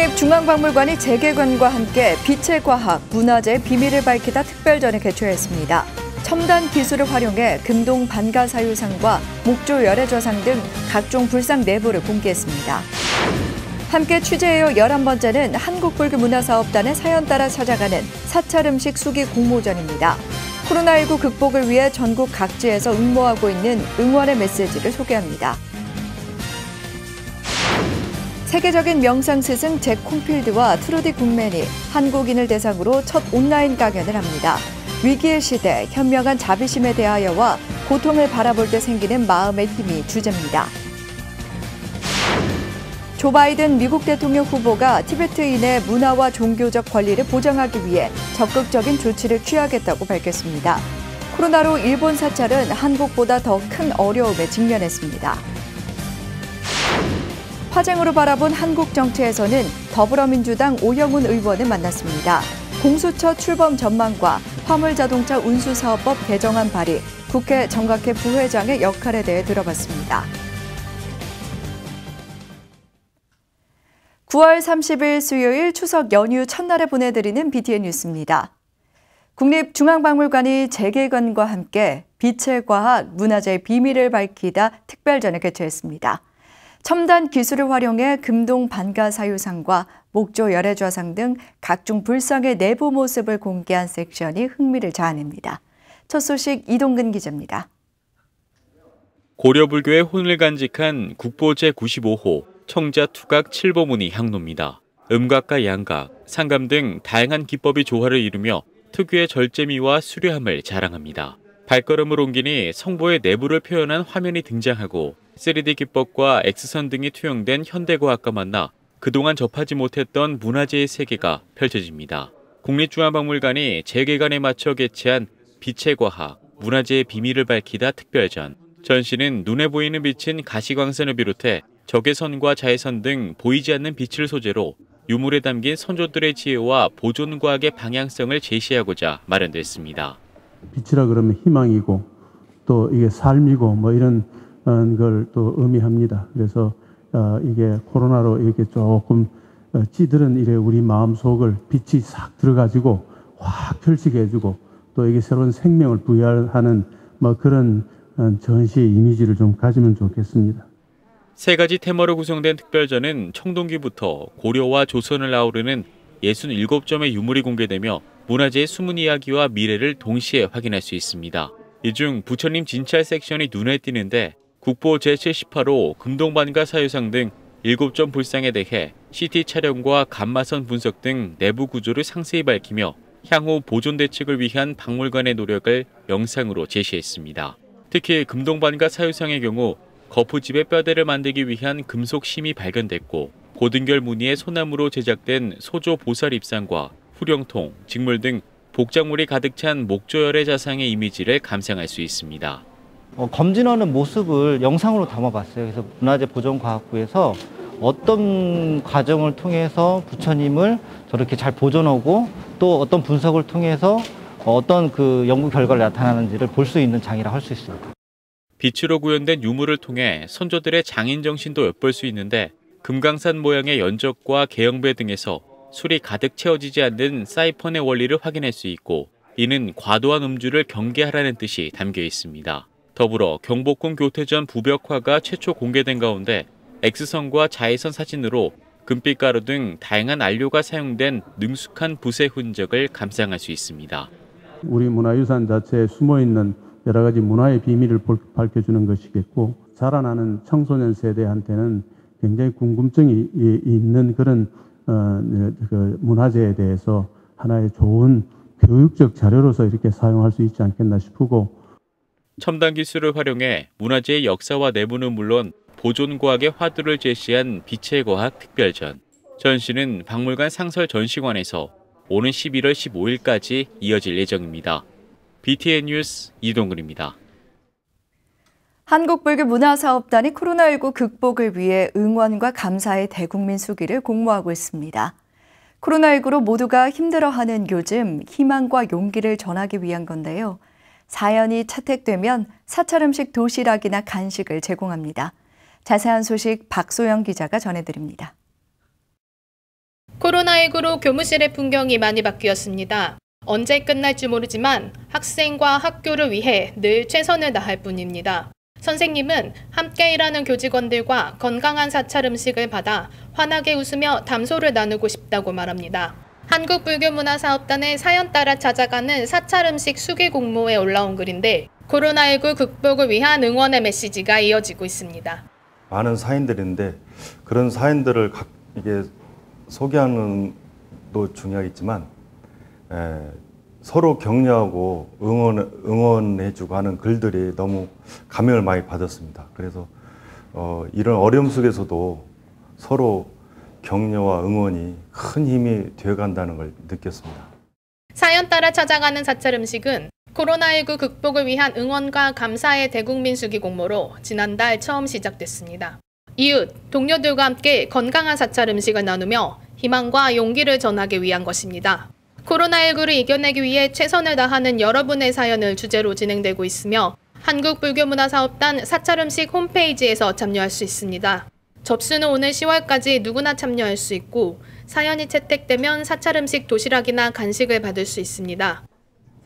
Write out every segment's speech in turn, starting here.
국립중앙박물관이 재개관과 함께 빛의 과학, 문화재의 비밀을 밝히다 특별전을 개최했습니다. 첨단 기술을 활용해 금동 반가사유상과 목조 열애좌상 등 각종 불상 내부를 공개했습니다. 함께 취재해요 11번째는 한국불교문화사업단의 사연 따라 찾아가는 사찰 음식 수기 공모전입니다. 코로나19 극복을 위해 전국 각지에서 응모하고 있는 응원의 메시지를 소개합니다. 세계적인 명상 스승 잭 콩필드와 트루디 굿맨이 한국인을 대상으로 첫 온라인 강연을 합니다. 위기의 시대, 현명한 자비심에 대하여와 고통을 바라볼 때 생기는 마음의 힘이 주제입니다. 조 바이든 미국 대통령 후보가 티베트인의 문화와 종교적 권리를 보장하기 위해 적극적인 조치를 취하겠다고 밝혔습니다. 코로나로 일본 사찰은 한국보다 더 큰 어려움에 직면했습니다. 화쟁으로 바라본 한국 정치에서는 더불어민주당 오영훈 의원을 만났습니다. 공수처 출범 전망과 화물자동차 운수사업법 개정안 발의, 국회 정각회 부회장의 역할에 대해 들어봤습니다. 9월 30일 수요일 추석 연휴 첫날에 보내드리는 BTN 뉴스입니다. 국립중앙박물관이 재개관과 함께 빛의 과학, 문화재의 비밀을 밝히다 특별전을 개최했습니다. 첨단 기술을 활용해 금동 반가사유상과 목조 열애좌상 등 각종 불상의 내부 모습을 공개한 섹션이 흥미를 자아냅니다. 첫 소식 이동근 기자입니다. 고려불교의 혼을 간직한 국보 제95호 청자 투각 칠보문이 향로입니다. 음각과 양각, 상감 등 다양한 기법이 조화를 이루며 특유의 절제미와 수려함을 자랑합니다. 발걸음을 옮기니 성보의 내부를 표현한 화면이 등장하고 3D 기법과 X선 등이 투영된 현대과학과 만나 그동안 접하지 못했던 문화재의 세계가 펼쳐집니다. 국립중앙박물관이 재개관에 맞춰 개최한 빛의 과학, 문화재의 비밀을 밝히다 특별전. 전시는 눈에 보이는 빛인 가시광선을 비롯해 적외선과 자외선 등 보이지 않는 빛을 소재로 유물에 담긴 선조들의 지혜와 보존과학의 방향성을 제시하고자 마련됐습니다. 빛이라 그러면 희망이고 또 이게 삶이고 뭐 이런 걸 또 의미합니다. 그래서 이게 코로나로 이렇게 조금 찌들은 이래 우리 마음 속을 빛이 싹 들어가지고 확 펼치게 해주고 또 이게 새로운 생명을 부여하는 뭐 그런 전시의 이미지를 좀 가지면 좋겠습니다. 세 가지 테마로 구성된 특별전은 청동기부터 고려와 조선을 아우르는 67점의 유물이 공개되며 문화재의 숨은 이야기와 미래를 동시에 확인할 수 있습니다. 이 중 부처님 진찰 섹션이 눈에 띄는데 국보 제78호 금동반가 사유상 등 7점 불상에 대해 CT 촬영과 감마선 분석 등 내부 구조를 상세히 밝히며 향후 보존 대책을 위한 박물관의 노력을 영상으로 제시했습니다. 특히 금동반가 사유상의 경우 거푸집의 뼈대를 만들기 위한 금속 심이 발견됐고 고등결 무늬의 소나무로 제작된 소조 보살 입상과 후령통, 직물 등 복작물이 가득 찬 목조열의 자상의 이미지를 감상할 수 있습니다. 검진하는 모습을 영상으로 담아봤어요. 그래서 문화재보존과학부에서 어떤 과정을 통해서 부처님을 저렇게 잘 보존하고 또 어떤 분석을 통해서 어떤 그 연구 결과를 나타나는지를 볼 수 있는 장이라 할 수 있습니다. 빛으로 구현된 유물을 통해 선조들의 장인 정신도 엿볼 수 있는데 금강산 모양의 연적과 개영배 등에서 술이 가득 채워지지 않는 사이펀의 원리를 확인할 수 있고 이는 과도한 음주를 경계하라는 뜻이 담겨 있습니다. 더불어 경복궁 교태전 부벽화가 최초 공개된 가운데 X선과 자외선 사진으로 금빛 가루 등 다양한 안료가 사용된 능숙한 붓의 흔적을 감상할 수 있습니다. 우리 문화유산 자체에 숨어있는 여러 가지 문화의 비밀을 밝혀주는 것이겠고 자라나는 청소년 세대한테는 굉장히 궁금증이 있는 그런 그 문화재에 대해서 하나의 좋은 교육적 자료로서 이렇게 사용할 수 있지 않겠나 싶고 첨단 기술을 활용해 문화재의 역사와 내부는 물론 보존과학의 화두를 제시한 빛의 과학 특별전. 전시는 박물관 상설 전시관에서 오는 11월 15일까지 이어질 예정입니다. BTN 뉴스 이동근입니다. 한국불교문화사업단이 코로나19 극복을 위해 응원과 감사의 대국민 수기를 공모하고 있습니다. 코로나19로 모두가 힘들어하는 요즘 희망과 용기를 전하기 위한 건데요. 사연이 채택되면 사찰 음식 도시락이나 간식을 제공합니다. 자세한 소식 박소영 기자가 전해드립니다. 코로나19로 교무실의 풍경이 많이 바뀌었습니다. 언제 끝날지 모르지만 학생과 학교를 위해 늘 최선을 다할 뿐입니다. 선생님은 함께 일하는 교직원들과 건강한 사찰 음식을 받아 환하게 웃으며 담소를 나누고 싶다고 말합니다. 한국불교문화사업단의 사연 따라 찾아가는 사찰 음식 수기 공모에 올라온 글인데 코로나19 극복을 위한 응원의 메시지가 이어지고 있습니다. 많은 사연들인데 그런 사연들을 이게 소개하는 것도 중요하겠지만 서로 격려하고 응원해주고 하는 글들이 너무 감명을 많이 받았습니다. 그래서 이런 어려움 속에서도 서로 격려와 응원이 큰 힘이 되어간다는 걸 느꼈습니다. 사연 따라 찾아가는 사찰 음식은 코로나19 극복을 위한 응원과 감사의 대국민 수기 공모로 지난달 처음 시작됐습니다. 이웃, 동료들과 함께 건강한 사찰 음식을 나누며 희망과 용기를 전하기 위한 것입니다. 코로나19를 이겨내기 위해 최선을 다하는 여러분의 사연을 주제로 진행되고 있으며 한국불교문화사업단 사찰음식 홈페이지에서 참여할 수 있습니다. 접수는 오늘 10월까지 누구나 참여할 수 있고 사연이 채택되면 사찰음식 도시락이나 간식을 받을 수 있습니다.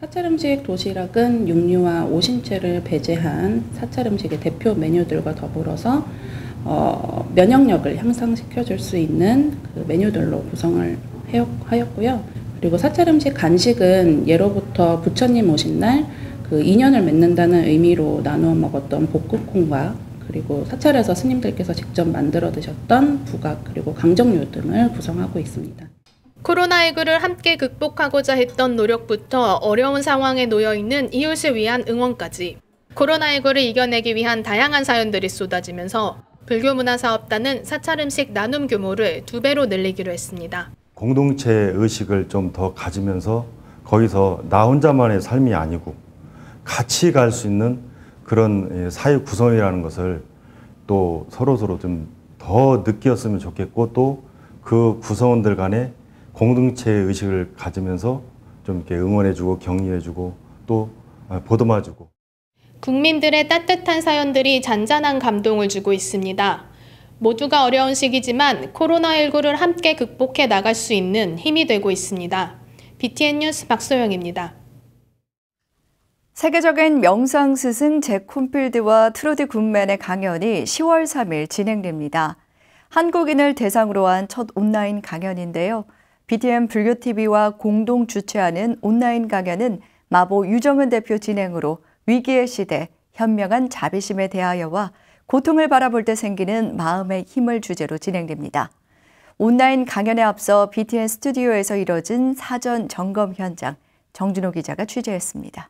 사찰음식 도시락은 육류와 오신채를 배제한 사찰음식의 대표 메뉴들과 더불어서 면역력을 향상시켜줄 수 있는 그 메뉴들로 구성을 하였고요. 그리고 사찰음식 간식은 예로부터 부처님 오신 날 그 인연을 맺는다는 의미로 나누어 먹었던 볶음콩과 그리고 사찰에서 스님들께서 직접 만들어 드셨던 부각 그리고 강정류 등을 구성하고 있습니다. 코로나19를 함께 극복하고자 했던 노력부터 어려운 상황에 놓여 있는 이웃을 위한 응원까지 코로나19를 이겨내기 위한 다양한 사연들이 쏟아지면서 불교문화사업단은 사찰음식 나눔 규모를 2배로 늘리기로 했습니다. 공동체 의식을 좀 더 가지면서 거기서 나 혼자만의 삶이 아니고 같이 갈 수 있는 그런 사회 구성이라는 것을 또 서로서로 좀 더 느꼈으면 좋겠고 또 그 구성원들 간에 공동체 의식을 가지면서 좀 이렇게 응원해주고 격려해주고 또 보듬어주고 국민들의 따뜻한 사연들이 잔잔한 감동을 주고 있습니다. 모두가 어려운 시기지만 코로나19를 함께 극복해 나갈 수 있는 힘이 되고 있습니다. BTN 뉴스 박소영입니다. 세계적인 명상 스승 잭 콘필드와 트루디 굿맨의 강연이 10월 3일 진행됩니다. 한국인을 대상으로 한 첫 온라인 강연인데요. BTN 불교TV와 공동 주최하는 온라인 강연은 마보 유정은 대표 진행으로 위기의 시대, 현명한 자비심에 대하여와 고통을 바라볼 때 생기는 마음의 힘을 주제로 진행됩니다. 온라인 강연에 앞서 BTN 스튜디오에서 이뤄진 사전 점검 현장, 정준호 기자가 취재했습니다.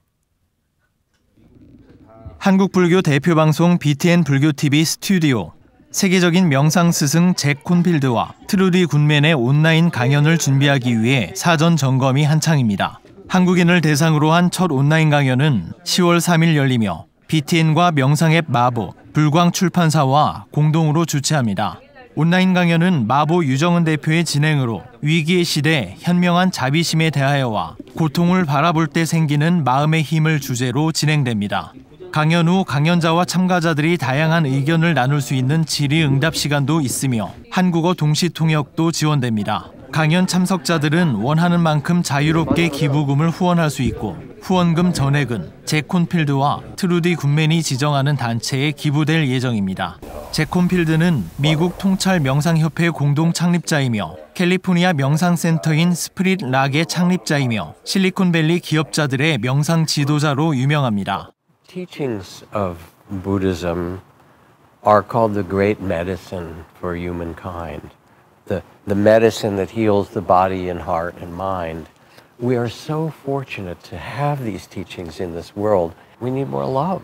한국불교 대표방송 BTN 불교TV 스튜디오. 세계적인 명상 스승 잭 콘필드와 트루디 굿맨의 온라인 강연을 준비하기 위해 사전 점검이 한창입니다. 한국인을 대상으로 한 첫 온라인 강연은 10월 3일 열리며 BTN과 명상앱 마보, 불광출판사와 공동으로 주최합니다. 온라인 강연은 마보 유정은 대표의 진행으로 위기의 시대, 현명한 자비심에 대하여와 고통을 바라볼 때 생기는 마음의 힘을 주제로 진행됩니다. 강연 후 강연자와 참가자들이 다양한 의견을 나눌 수 있는 질의응답 시간도 있으며 한국어 동시 통역도 지원됩니다. 강연 참석자들은 원하는 만큼 자유롭게 기부금을 후원할 수 있고 후원금 전액은 잭 콘필드와 트루디 굿맨이 지정하는 단체에 기부될 예정입니다. 잭 콘필드는 미국 통찰 명상협회 공동 창립자이며 캘리포니아 명상센터인 스프릿 락의 창립자이며 실리콘밸리 기업자들의 명상 지도자로 유명합니다. Teachings of Buddhism are called the great medicine for humankind. The medicine that heals the body and heart and mind. We are so fortunate to have these teachings in this world. We need more love.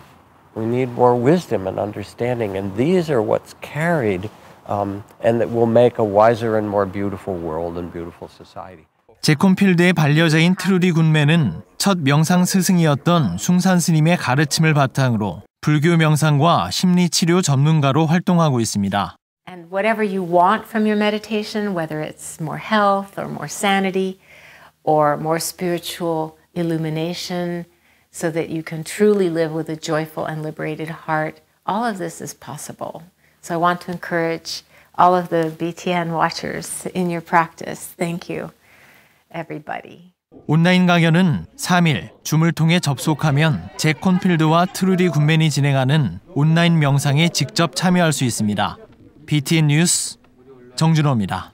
We need more wisdom and understanding. And these are what's carried and that will make a wiser and more beautiful world and beautiful society. 잭 콘필드의 반려자인 트루디 굿맨은 첫 명상 스승이었던 숭산 스님의 가르침을 바탕으로 불교 명상과 심리치료 전문가로 활동하고 있습니다. And whatever you want from your meditation, whether it's more health or more sanity or more spiritual illumination so that you can truly live with a joyful and liberated heart, all of this is possible. So I want to encourage all of the BTN watchers in your practice. Thank you, everybody. 온라인 강연은 3일 줌을 통해 접속하면 잭 콘필드와 트루디 굿맨이 진행하는 온라인 명상에 직접 참여할 수 있습니다. BTN 뉴스 정준호입니다.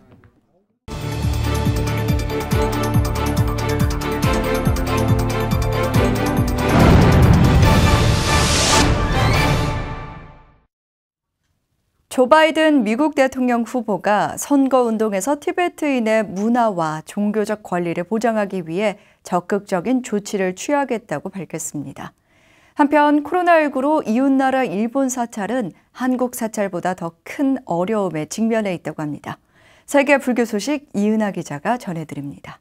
조 바이든 미국 대통령 후보가 선거운동에서 티베트인의 문화와 종교적 권리를 보장하기 위해 적극적인 조치를 취하겠다고 밝혔습니다. 한편 코로나19로 이웃나라 일본 사찰은 한국 사찰보다 더 큰 어려움에 직면해 있다고 합니다. 세계 불교 소식 이은하 기자가 전해드립니다.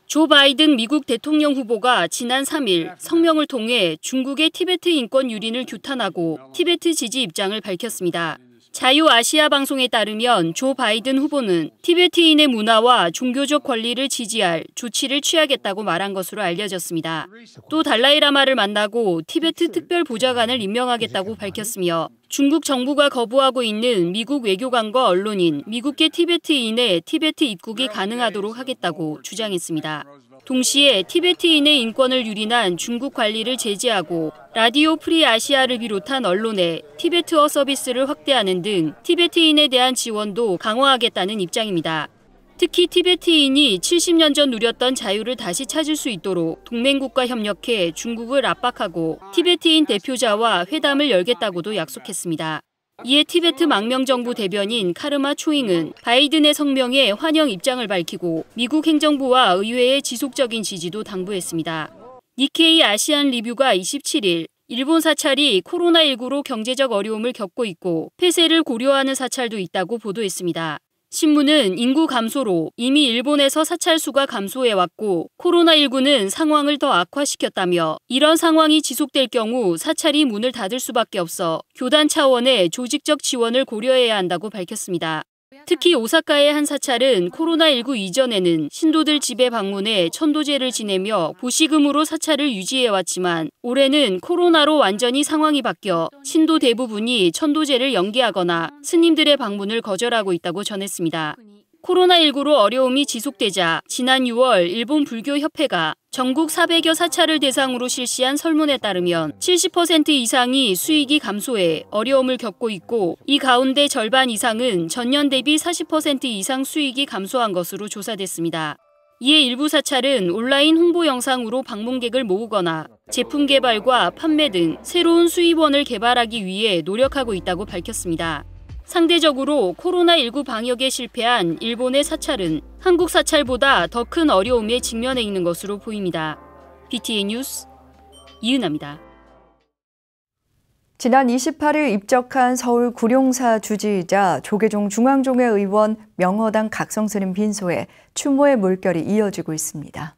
조 바이든 미국 대통령 후보가 지난 3일 성명을 통해 중국의 티베트 인권 유린을 규탄하고 티베트 지지 입장을 밝혔습니다. 자유아시아 방송에 따르면 조 바이든 후보는 티베트인의 문화와 종교적 권리를 지지할 조치를 취하겠다고 말한 것으로 알려졌습니다. 또 달라이라마를 만나고 티베트 특별 보좌관을 임명하겠다고 밝혔으며 중국 정부가 거부하고 있는 미국 외교관과 언론인, 미국계 티베트인의 티베트 입국이 가능하도록 하겠다고 주장했습니다. 동시에 티베트인의 인권을 유린한 중국 관리를 제재하고 라디오 프리 아시아를 비롯한 언론에 티베트어 서비스를 확대하는 등 티베트인에 대한 지원도 강화하겠다는 입장입니다. 특히 티베트인이 70년 전 누렸던 자유를 다시 찾을 수 있도록 동맹국과 협력해 중국을 압박하고 티베트인 대표자와 회담을 열겠다고도 약속했습니다. 이에 티베트 망명정부 대변인 카르마 초잉은 바이든의 성명에 환영 입장을 밝히고 미국 행정부와 의회의 지속적인 지지도 당부했습니다. 니케이 아시안 리뷰가 27일 일본 사찰이 코로나19로 경제적 어려움을 겪고 있고 폐쇄를 고려하는 사찰도 있다고 보도했습니다. 신문은 인구 감소로 이미 일본에서 사찰 수가 감소해왔고 코로나19는 상황을 더 악화시켰다며 이런 상황이 지속될 경우 사찰이 문을 닫을 수밖에 없어 교단 차원의 조직적 지원을 고려해야 한다고 밝혔습니다. 특히 오사카의 한 사찰은 코로나19 이전에는 신도들 집에 방문해 천도제를 지내며 보시금으로 사찰을 유지해왔지만 올해는 코로나로 완전히 상황이 바뀌어 신도 대부분이 천도제를 연기하거나 스님들의 방문을 거절하고 있다고 전했습니다. 코로나19로 어려움이 지속되자 지난 6월 일본 불교협회가 전국 400여 사찰을 대상으로 실시한 설문에 따르면 70% 이상이 수익이 감소해 어려움을 겪고 있고 이 가운데 절반 이상은 전년 대비 40% 이상 수익이 감소한 것으로 조사됐습니다. 이에 일부 사찰은 온라인 홍보 영상으로 방문객을 모으거나 제품 개발과 판매 등 새로운 수입원을 개발하기 위해 노력하고 있다고 밝혔습니다. 상대적으로 코로나19 방역에 실패한 일본의 사찰은 한국 사찰보다 더 큰 어려움에 직면해 있는 것으로 보입니다. BTN 뉴스 이은하입니다. 지난 28일 입적한 서울 구룡사 주지이자 조계종 중앙종회 의원 명허당 각성스님 빈소에 추모의 물결이 이어지고 있습니다.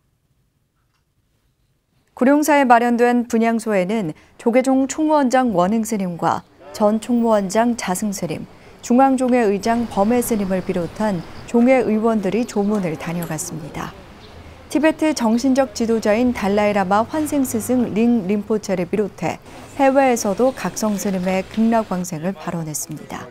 구룡사에 마련된 분향소에는 조계종 총무원장 원흥스님과 전 총무원장 자승스님, 중앙종회 의장 범해스님을 비롯한 종회 의원들이 조문을 다녀갔습니다. 티베트 정신적 지도자인 달라이라마 환생스승 링 림포체를 비롯해 해외에서도 각성스님의 극락광생을 발언했습니다.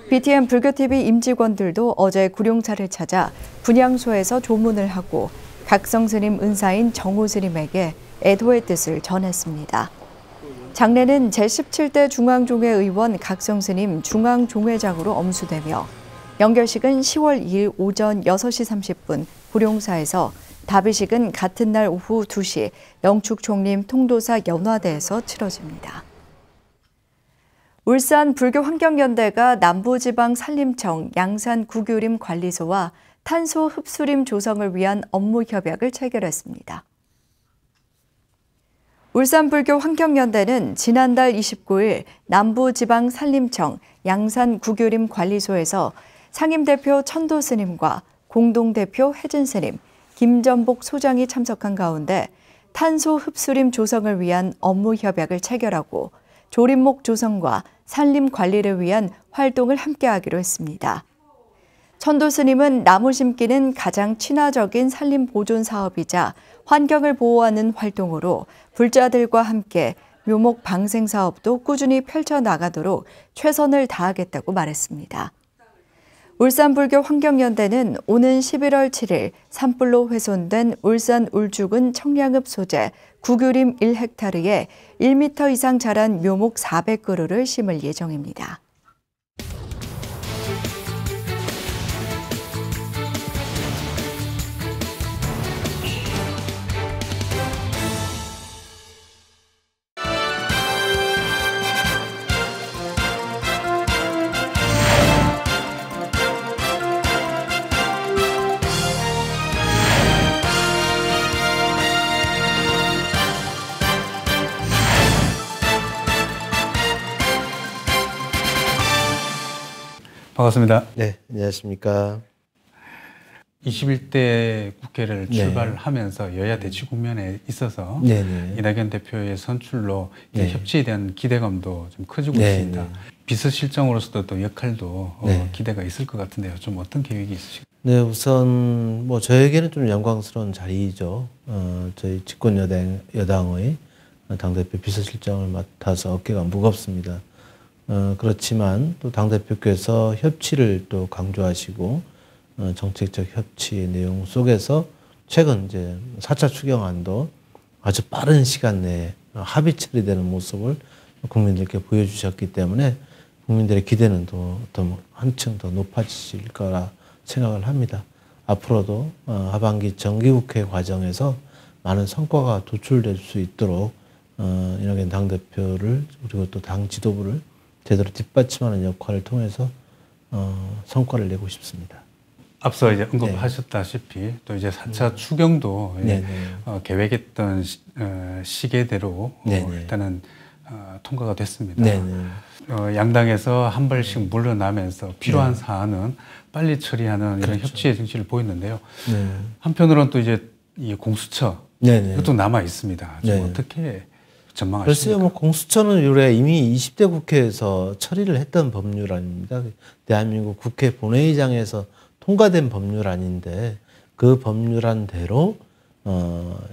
BTN 불교TV 임직원들도 어제 구룡사를 찾아 분향소에서 조문을 하고 각성스님 은사인 정호스님에게 애도의 뜻을 전했습니다. 장례는 제17대 중앙종회 의원 각성스님 중앙종회장으로 엄수되며 연결식은 10월 2일 오전 6시 30분 구룡사에서 답의식은 같은 날 오후 2시 영축총림 통도사 연화대에서 치러집니다. 울산 불교환경연대가 남부지방 산림청 양산 구규림 관리소와 탄소 흡수림 조성을 위한 업무 협약을 체결했습니다. 울산불교환경연대는 지난달 29일 남부지방산림청 양산구규림 관리소에서 상임대표 천도스님과 공동대표 혜진스님, 김전복 소장이 참석한 가운데 탄소 흡수림 조성을 위한 업무 협약을 체결하고 조림목 조성과 산림 관리를 위한 활동을 함께하기로 했습니다. 천도스님은 나무 심기는 가장 친화적인 산림 보존 사업이자 환경을 보호하는 활동으로 불자들과 함께 묘목 방생 사업도 꾸준히 펼쳐나가도록 최선을 다하겠다고 말했습니다. 울산불교 환경연대는 오는 11월 7일 산불로 훼손된 울산 울주군 청량읍 소재 구규림 1헥타르에 1m 이상 자란 묘목 400그루를 심을 예정입니다. 반갑습니다. 네, 안녕하십니까. 21대 국회를 출발하면서 여야 대치 국면에 있어서 이낙연 대표의 선출로 협치에 대한 기대감도 좀 커지고 있습니다. 비서실장으로서도 또 역할도 기대가 있을 것 같은데요. 좀 어떤 계획이 있으신가요? 네, 우선 뭐 저에게는 좀 영광스러운 자리이죠. 저희 집권 여당의 당대표 비서실장을 맡아서 어깨가 무겁습니다. 그렇지만 또 당대표께서 협치를 또 강조하시고 정책적 협치의 내용 속에서 최근 이제 4차 추경안도 아주 빠른 시간 내에 합의 처리되는 모습을 국민들께 보여주셨기 때문에 국민들의 기대는 더 한층 더 높아지실 거라 생각을 합니다. 앞으로도 하반기 정기국회 과정에서 많은 성과가 도출될 수 있도록 이낙연 당대표를 그리고 또 당 지도부를 제대로 뒷받침하는 역할을 통해서 성과를 내고 싶습니다. 앞서 이제 언급하셨다시피 또 이제 4차 추경도 계획했던 시계대로 일단은 통과가 됐습니다. 양당에서 한 발씩 물러나면서 필요한 사안은 빨리 처리하는 이런 협치의 정치를 보였는데요. 한편으로는 또 이제 이 공수처 이것도 남아 있습니다. 좀 어떻게 전망하십니까? 글쎄요, 뭐 공수처는 요래 이미 20대 국회에서 처리를 했던 법률안입니다. 대한민국 국회 본회의장에서 통과된 법률안인데 그 법률안대로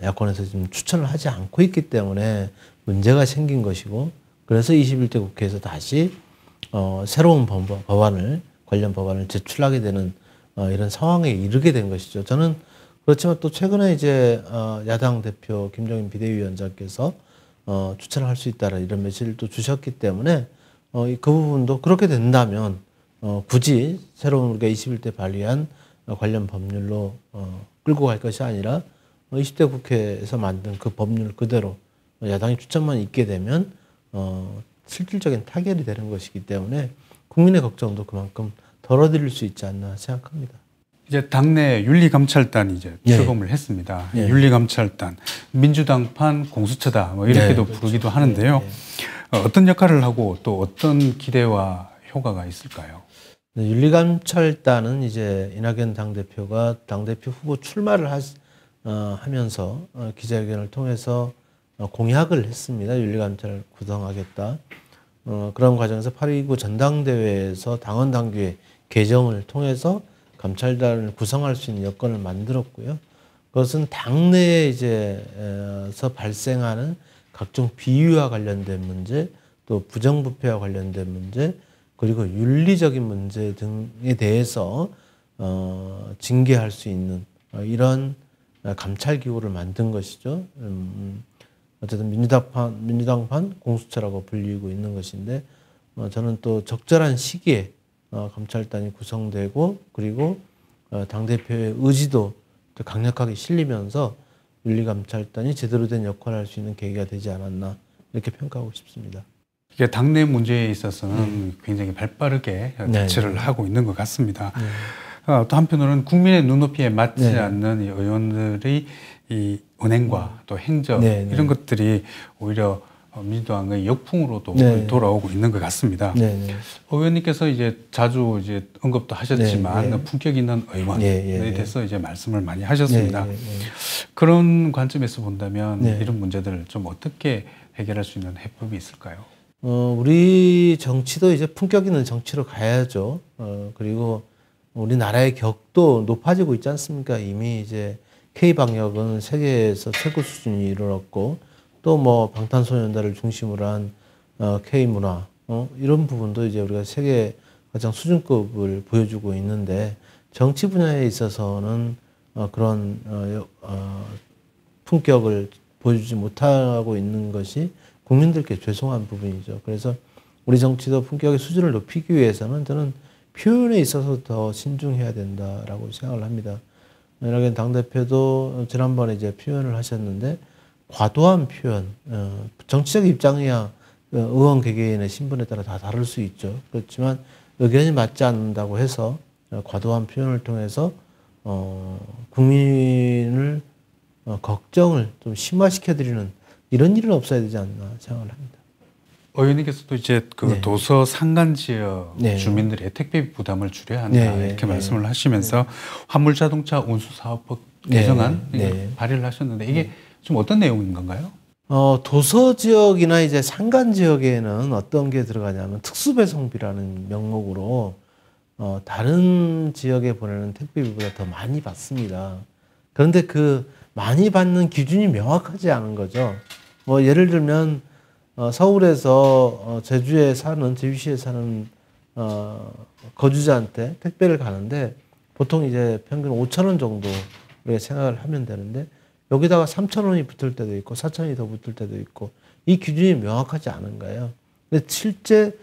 야권에서 지금 추천을 하지 않고 있기 때문에 문제가 생긴 것이고, 그래서 21대 국회에서 다시 새로운 관련 법안을 제출하게 되는 이런 상황에 이르게 된 것이죠. 저는 그렇지만 또 최근에 이제 야당 대표 김종인 비대위원장께서 추천을 할 수 있다라 이런 메시지를 또 주셨기 때문에 그 부분도 그렇게 된다면 굳이 새로운 우리가 21대 발의한 관련 법률로 끌고 갈 것이 아니라 20대 국회에서 만든 그 법률 그대로 야당이 추천만 있게 되면 실질적인 타결이 되는 것이기 때문에 국민의 걱정도 그만큼 덜어드릴 수 있지 않나 생각합니다. 이제 당내 윤리감찰단이 이제 출범을 했습니다. 윤리감찰단, 민주당판 공수처다 뭐 이렇게도 부르기도 하는데요. 어떤 역할을 하고 또 어떤 기대와 효과가 있을까요? 윤리감찰단은 이제 이낙연 당대표가 당대표 후보 출마를 하면서 기자회견을 통해서 공약을 했습니다. 윤리감찰을 구성하겠다. 그런 과정에서 8.29 전당대회에서 당원 당규의 개정을 통해서 감찰단을 구성할 수 있는 여건을 만들었고요. 그것은 당내에 이제서 발생하는 각종 비위와 관련된 문제, 또 부정부패와 관련된 문제, 그리고 윤리적인 문제 등에 대해서 징계할 수 있는 이런 감찰 기구를 만든 것이죠. 어쨌든 민주당판 공수처라고 불리고 있는 것인데, 저는 또 적절한 시기에 감찰단이 구성되고, 그리고 당대표의 의지도 강력하게 실리면서 윤리감찰단이 제대로 된 역할을 할 수 있는 계기가 되지 않았나 이렇게 평가하고 싶습니다. 이게 당내 문제에 있어서는 굉장히 발빠르게 대처를 하고 있는 것 같습니다. 또 한편으로는 국민의 눈높이에 맞지 않는 이 의원들의 이 은행과 또 행적 이런 것들이 오히려 민주당의 역풍으로도 돌아오고 있는 것 같습니다. 의원님께서 이제 자주 이제 언급도 하셨지만 품격 있는 의원에 대해서 이제 말씀을 많이 하셨습니다. 그런 관점에서 본다면 이런 문제들을 좀 어떻게 해결할 수 있는 해법이 있을까요? 우리 정치도 이제 품격 있는 정치로 가야죠. 그리고 우리나라의 격도 높아지고 있지 않습니까? 이미 이제 K방역은 세계에서 최고 수준이 이르렀고, 또 뭐 방탄소년단을 중심으로 한 K문화 이런 부분도 이제 우리가 세계 가장 수준급을 보여주고 있는데 정치 분야에 있어서는 그런 품격을 보여주지 못하고 있는 것이 국민들께 죄송한 부분이죠. 그래서 우리 정치도 품격의 수준을 높이기 위해서는 저는 표현에 있어서 더 신중해야 된다라고 생각을 합니다. 이낙연 당대표도 지난번에 이제 표현을 하셨는데 과도한 표현, 정치적 입장이야 의원 개개인의 신분에 따라 다 다를 수 있죠. 그렇지만 의견이 맞지 않는다고 해서 과도한 표현을 통해서 국민을 걱정을 좀 심화시켜드리는 이런 일은 없어야 되지 않나 생각을 합니다. 의원님께서도 이제 그 네. 도서 상간 지역 네. 주민들의 택배 부담을 줄여야 한다 네. 이렇게 네. 말씀을 하시면서 화물자동차 운수사업법 개정안 네. 발의를 하셨는데 이게 좀 어떤 내용인 건가요? 도서 지역이나 이제 산간 지역에는 어떤 게 들어가냐면 특수배송비라는 명목으로 다른 지역에 보내는 택배비보다 더 많이 받습니다. 그런데 그 많이 받는 기준이 명확하지 않은 거죠. 뭐 예를 들면 서울에서 제주시에 사는 거주자한테 택배를 가는데 보통 이제 평균 5,000원 정도 우리가 생각을 하면 되는데 여기다가 3,000원이 붙을 때도 있고 4,000원이 더 붙을 때도 있고 이 기준이 명확하지 않은 거예요. 근데 실제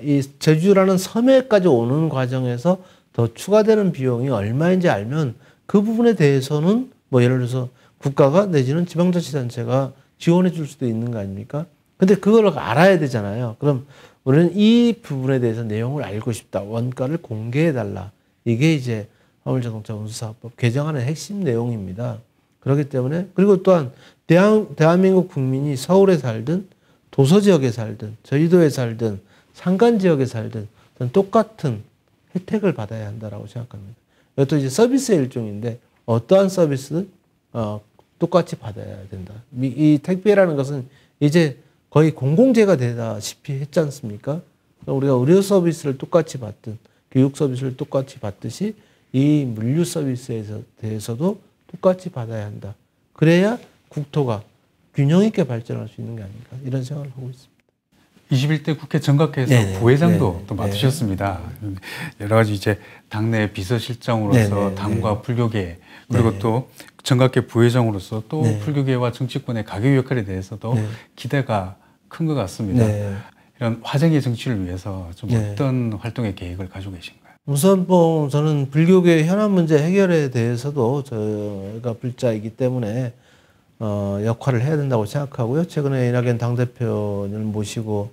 이 제주라는 섬에까지 오는 과정에서 더 추가되는 비용이 얼마인지 알면 그 부분에 대해서는 뭐 예를 들어서 국가가 내지는 지방자치단체가 지원해 줄 수도 있는 거 아닙니까? 근데 그걸 알아야 되잖아요. 그럼 우리는 이 부분에 대해서 내용을 알고 싶다. 원가를 공개해 달라. 이게 이제 화물자동차 운수사업법 개정안의 핵심 내용입니다. 그렇기 때문에 그리고 또한 대한민국 국민이 서울에 살든 도서지역에 살든 저희도에 살든 산간지역에 살든 똑같은 혜택을 받아야 한다라고 생각합니다. 이것도 이제 서비스의 일종인데 어떠한 서비스든 똑같이 받아야 된다. 이 택배라는 것은 이제 거의 공공재가 되다시피 했지 않습니까? 우리가 의료 서비스를 똑같이 받든 교육 서비스를 똑같이 받듯이 이 물류 서비스에 대해서도 똑같이 받아야 한다. 그래야 국토가 균형 있게 발전할 수 있는 게 아닌가 이런 생각을 하고 있습니다. 21대 국회 정각회에서 네네. 부회장도 네네. 또 맡으셨습니다. 여러 가지 이제 당내 비서실장으로서 네네. 당과 불교계 그리고 또 정각회 부회장으로서 또 불교계와 정치권의 가교 역할에 대해서도 기대가 큰 것 같습니다. 이런 화쟁의 정치를 위해서 좀 어떤 활동의 계획을 가지고 계신가요? 우선 뭐 저는 불교계 현안 문제 해결에 대해서도 저희가 불자이기 때문에 역할을 해야 된다고 생각하고요. 최근에 이낙연 당대표를 모시고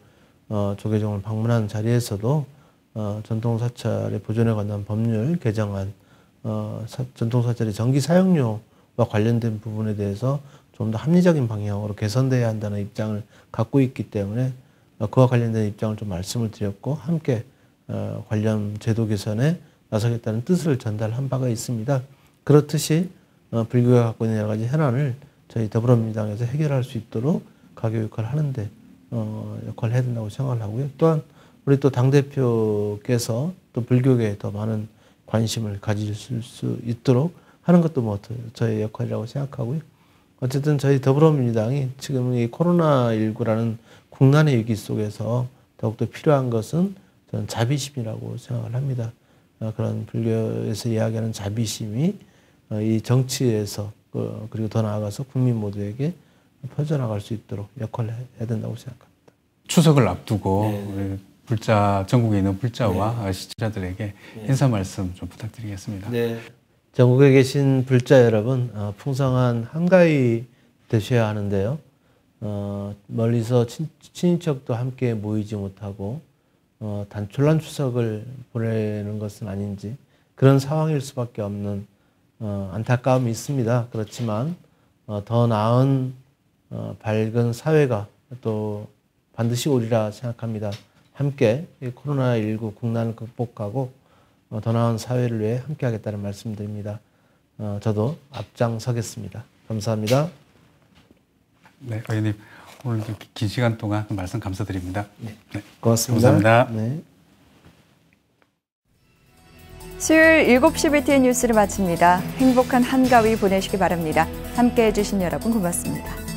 조계종을 방문한 자리에서도 전통사찰의 보존에 관한 법률 개정안, 전통사찰의 정기 사용료와 관련된 부분에 대해서 좀 더 합리적인 방향으로 개선돼야 한다는 입장을 갖고 있기 때문에 그와 관련된 입장을 좀 말씀을 드렸고 함께 관련 제도 개선에 나서겠다는 뜻을 전달한 바가 있습니다. 그렇듯이 불교가 갖고 있는 여러 가지 현안을 저희 더불어민주당에서 해결할 수 있도록 가교 역할을 하는데 역할을 해야 된다고 생각을 하고요. 또한 우리 또 당대표께서 또 불교계에 더 많은 관심을 가질 수 있도록 하는 것도 뭐 저의 역할이라고 생각하고요. 어쨌든 저희 더불어민주당이 지금 이 코로나19라는 국난의 위기 속에서 더욱더 필요한 것은 저는 자비심이라고 생각을 합니다. 그런 불교에서 이야기하는 자비심이 이 정치에서 그리고 더 나아가서 국민 모두에게 퍼져나갈 수 있도록 역할을 해야 된다고 생각합니다. 추석을 앞두고 우리 불자 전국에 있는 불자와 시청자들에게 인사 말씀 좀 부탁드리겠습니다. 전국에 계신 불자 여러분, 풍성한 한가위 되셔야 하는데요. 멀리서 친인척도 함께 모이지 못하고 단촐한 추석을 보내는 것은 아닌지 그런 상황일 수밖에 없는 안타까움이 있습니다. 그렇지만 더 나은 밝은 사회가 또 반드시 오리라 생각합니다. 함께 코로나19 국난을 극복하고 더 나은 사회를 위해 함께 하겠다는 말씀드립니다. 저도 앞장서겠습니다. 감사합니다. 네, 의원님 오늘 긴 시간 동안 말씀 감사드립니다. 네, 고맙습니다. 감사합니다. 네. 수요일 7시 BTN 뉴스를 마칩니다. 행복한 한가위 보내시기 바랍니다. 함께해 주신 여러분 고맙습니다.